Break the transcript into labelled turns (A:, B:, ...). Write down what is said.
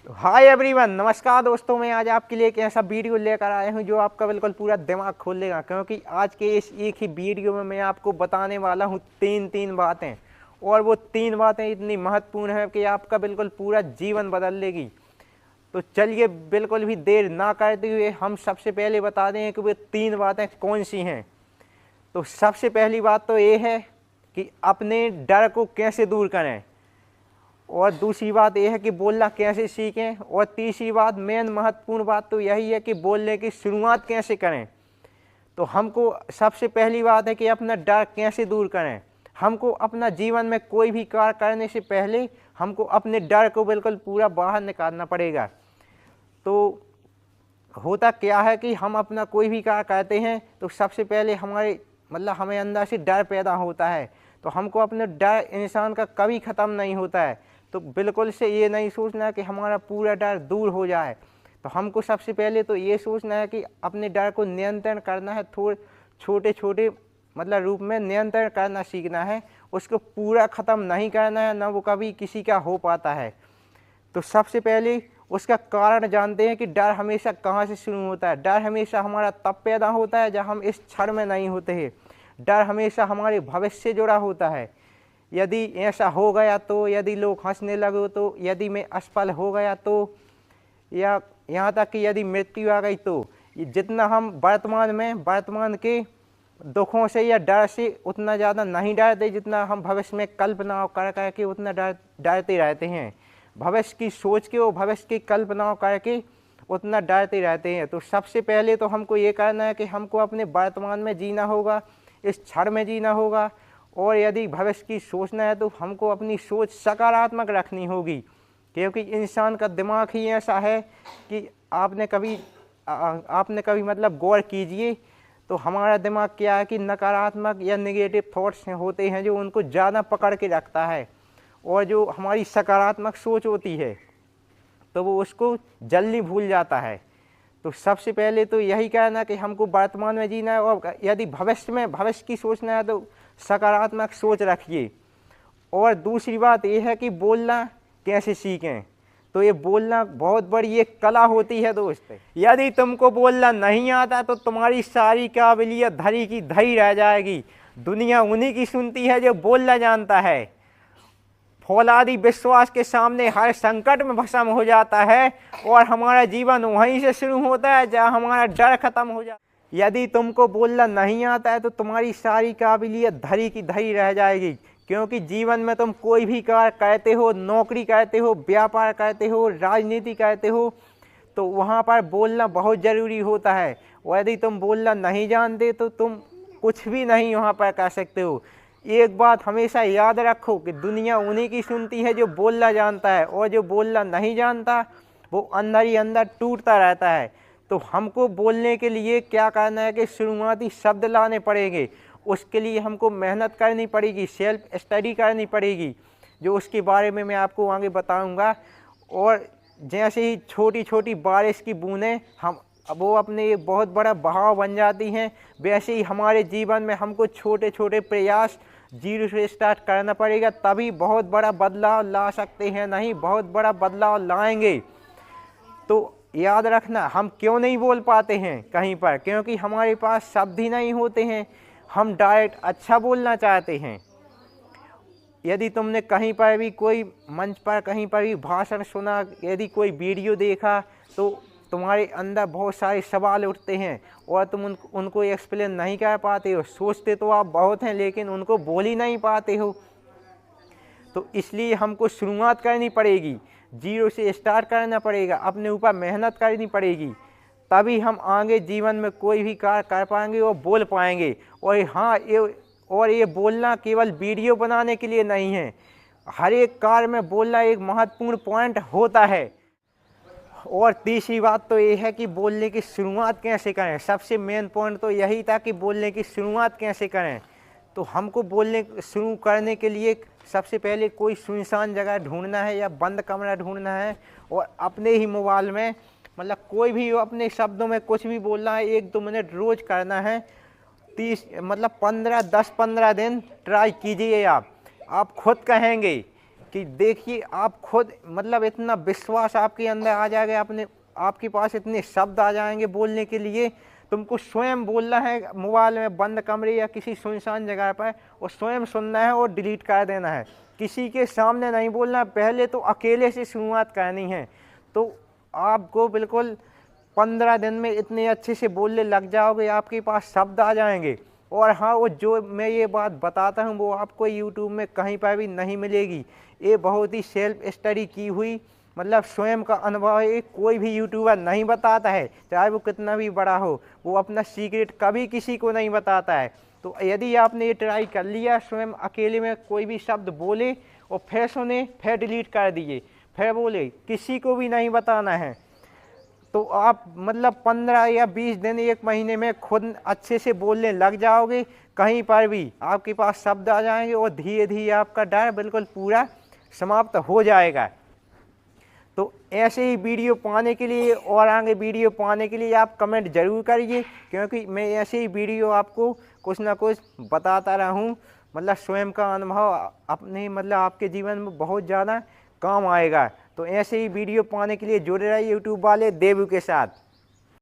A: Hi everyone, नमस्कार दोस्तों। मैं आज आपके लिए एक ऐसा वीडियो लेकर आया हूं जो आपका बिल्कुल पूरा दिमाग खोल देगा, क्योंकि आज के इस एक ही वीडियो में मैं आपको बताने वाला हूं तीन बातें। और वो तीन बातें इतनी महत्वपूर्ण हैं कि आपका बिल्कुल पूरा जीवन बदल देगी। तो चलिए बिल्कुल भी देर ना करते हुए हम सबसे पहले बता दें कि वो तीन बातें कौन सी हैं। तो सबसे पहली बात तो ये है कि अपने डर को कैसे दूर करें, और दूसरी बात यह है कि बोलना कैसे सीखें, और तीसरी बात मेन महत्वपूर्ण बात तो यही है कि बोलने की शुरुआत कैसे करें। तो हमको सबसे पहली बात है कि अपना डर कैसे दूर करें। हमको अपना जीवन में कोई भी कार्य करने से पहले हमको अपने डर को बिल्कुल पूरा बाहर निकालना पड़ेगा। तो होता क्या है कि हम अपना कोई भी कार्य करते हैं तो सबसे पहले हमें अंदर से डर पैदा होता है। तो हमको अपने डर इंसान का कभी ख़त्म नहीं होता है। तो बिल्कुल से ये नहीं सोचना है कि हमारा पूरा डर दूर हो जाए। तो हमको सबसे पहले तो ये सोचना है कि अपने डर को नियंत्रण करना है, थोड़े छोटे छोटे रूप में नियंत्रण करना सीखना है। उसको पूरा ख़त्म नहीं करना है, ना वो कभी किसी का हो पाता है। तो सबसे पहले उसका कारण जानते हैं कि डर हमेशा कहाँ से शुरू होता है। डर हमेशा हमारा तब पैदा होता है जब हम इस क्षण में नहीं होते हैं। डर हमेशा हमारे भविष्य से जुड़ा होता है। यदि ऐसा हो गया तो, यदि लोग हंसने लगे तो, यदि मैं असफल हो गया तो, या यहाँ तक कि यदि मृत्यु आ गई तो, जितना हम वर्तमान के दुखों से या डर से उतना ज़्यादा नहीं डरते जितना हम भविष्य में कल्पना कर करके उतना डरते रहते हैं। भविष्य की सोच के और भविष्य की कल्पनाओं करके उतना डरते रहते हैं। तो सबसे पहले तो हमको ये करना है कि हमको अपने वर्तमान में जीना होगा, इस क्षण में जीना होगा। और यदि भविष्य की सोचना है तो हमको अपनी सोच सकारात्मक रखनी होगी, क्योंकि इंसान का दिमाग ही ऐसा है कि आपने कभी गौर कीजिए तो हमारा दिमाग क्या है कि नकारात्मक या नेगेटिव थॉट्स होते हैं जो उनको ज़्यादा पकड़ के रखता है, और जो हमारी सकारात्मक सोच होती है तो वो उसको जल्दी भूल जाता है। तो सबसे पहले तो यही कहना कि हमको वर्तमान में जीना है, और यदि भविष्य की सोचना है तो सकारात्मक सोच रखिए। और दूसरी बात यह है कि बोलना कैसे सीखें। तो ये बोलना बहुत बड़ी एक कला होती है दोस्त। यदि तुमको बोलना नहीं आता तो तुम्हारी सारी काबिलियत धरी की धरी रह जाएगी। दुनिया उन्हीं की सुनती है जो बोलना जानता है। फौलादी विश्वास के सामने हर संकट में भस्म हो जाता है, और हमारा जीवन वहीं से शुरू होता है जहाँ हमारा डर खत्म हो जाता है। यदि तुमको बोलना नहीं आता है तो तुम्हारी सारी काबिलियत धरी की धरी रह जाएगी, क्योंकि जीवन में तुम कोई भी कार्य करते हो, नौकरी करते हो, व्यापार करते हो, राजनीति करते हो, तो वहाँ पर बोलना बहुत ज़रूरी होता है। और यदि तुम बोलना नहीं जानते तो तुम कुछ भी नहीं वहाँ पर कर सकते हो। एक बात हमेशा याद रखो कि दुनिया उन्हीं की सुनती है जो बोलना जानता है, और जो बोलना नहीं जानता वो अंदर ही अंदर टूटता रहता है। तो हमको बोलने के लिए क्या करना है कि शुरुआती शब्द लाने पड़ेंगे। उसके लिए हमको मेहनत करनी पड़ेगी, सेल्फ स्टडी करनी पड़ेगी, जो उसके बारे में मैं आपको आगे बताऊंगा। और जैसे ही छोटी छोटी बारिश की बूंदें वो अपने एक बहुत बड़ा बहाव बन जाती हैं, वैसे ही हमारे जीवन में हमको छोटे छोटे प्रयास जीरो से स्टार्ट करना पड़ेगा, तभी बहुत बड़ा बदलाव ला सकते हैं। नहीं, बहुत बड़ा बदलाव लाएंगे। तो याद रखना, हम क्यों नहीं बोल पाते हैं कहीं पर, क्योंकि हमारे पास शब्द ही नहीं होते हैं। हम डायरेक्ट अच्छा बोलना चाहते हैं। यदि तुमने कहीं पर भी कोई मंच पर कहीं पर भी भाषण सुना, यदि कोई वीडियो देखा, तो तुम्हारे अंदर बहुत सारे सवाल उठते हैं और तुम उनको एक्सप्लेन नहीं कर पाते हो। सोचते तो आप बहुत हैं लेकिन उनको बोल ही नहीं पाते हो। तो इसलिए हमको शुरुआत करनी पड़ेगी, जीरो से स्टार्ट करना पड़ेगा, अपने ऊपर मेहनत करनी पड़ेगी, तभी हम आगे जीवन में कोई भी कार्य कर पाएंगे और बोल पाएंगे। और ये बोलना केवल वीडियो बनाने के लिए नहीं है, हर एक कार्य में बोलना एक महत्वपूर्ण पॉइंट होता है। और तीसरी बात तो ये है कि बोलने की शुरुआत कैसे करें। सबसे मेन पॉइंट तो यही था कि बोलने की शुरुआत कैसे करें। तो हमको बोलने शुरू करने के लिए सबसे पहले कोई सुनसान जगह ढूंढना है या बंद कमरा ढूंढना है, और अपने ही मोबाइल में कोई भी अपने शब्दों में कुछ भी बोलना है, 1-2 मिनट रोज़ करना है। 10-15 दिन ट्राई कीजिए। आप खुद कहेंगे कि देखिए आप खुद मतलब इतना विश्वास आपके अंदर आ जाएगा, अपने आपके पास इतने शब्द आ जाएंगे बोलने के लिए। तुमको स्वयं बोलना है मोबाइल में बंद कमरे या किसी सुनसान जगह पर, और स्वयं सुनना है और डिलीट कर देना है। किसी के सामने नहीं बोलना, पहले तो अकेले से शुरुआत करनी है। तो आपको बिल्कुल 15 दिन में इतने अच्छे से बोलने लग जाओगे, आपके पास शब्द आ जाएंगे। और हाँ, वो जो मैं ये बात बताता हूँ वो आपको यूट्यूब में कहीं पर भी नहीं मिलेगी। ये बहुत ही सेल्फ स्टडी की हुई मतलब स्वयं का अनुभव है। कोई भी यूट्यूबर नहीं बताता है, चाहे वो कितना भी बड़ा हो, वो अपना सीक्रेट कभी किसी को नहीं बताता है। तो यदि आपने ये ट्राई कर लिया, स्वयं अकेले में कोई भी शब्द बोले और फिर सुने, फिर डिलीट कर दिए, फिर बोले, किसी को भी नहीं बताना है, तो आप मतलब 15 या 20 दिन, 1 महीने में खुद अच्छे से बोलने लग जाओगे। कहीं पर भी आपके पास शब्द आ जाएंगे और धीरे धीरे आपका डर बिल्कुल पूरा समाप्त हो जाएगा। तो ऐसे ही वीडियो पाने के लिए और आगे वीडियो पाने के लिए आप कमेंट ज़रूर करिए, क्योंकि मैं ऐसे ही वीडियो आपको कुछ ना कुछ बताता रहूं। मतलब स्वयं का अनुभव अपने मतलब आपके जीवन में बहुत ज़्यादा काम आएगा। तो ऐसे ही वीडियो पाने के लिए जुड़े रहिए यूट्यूब वाले देवू के साथ।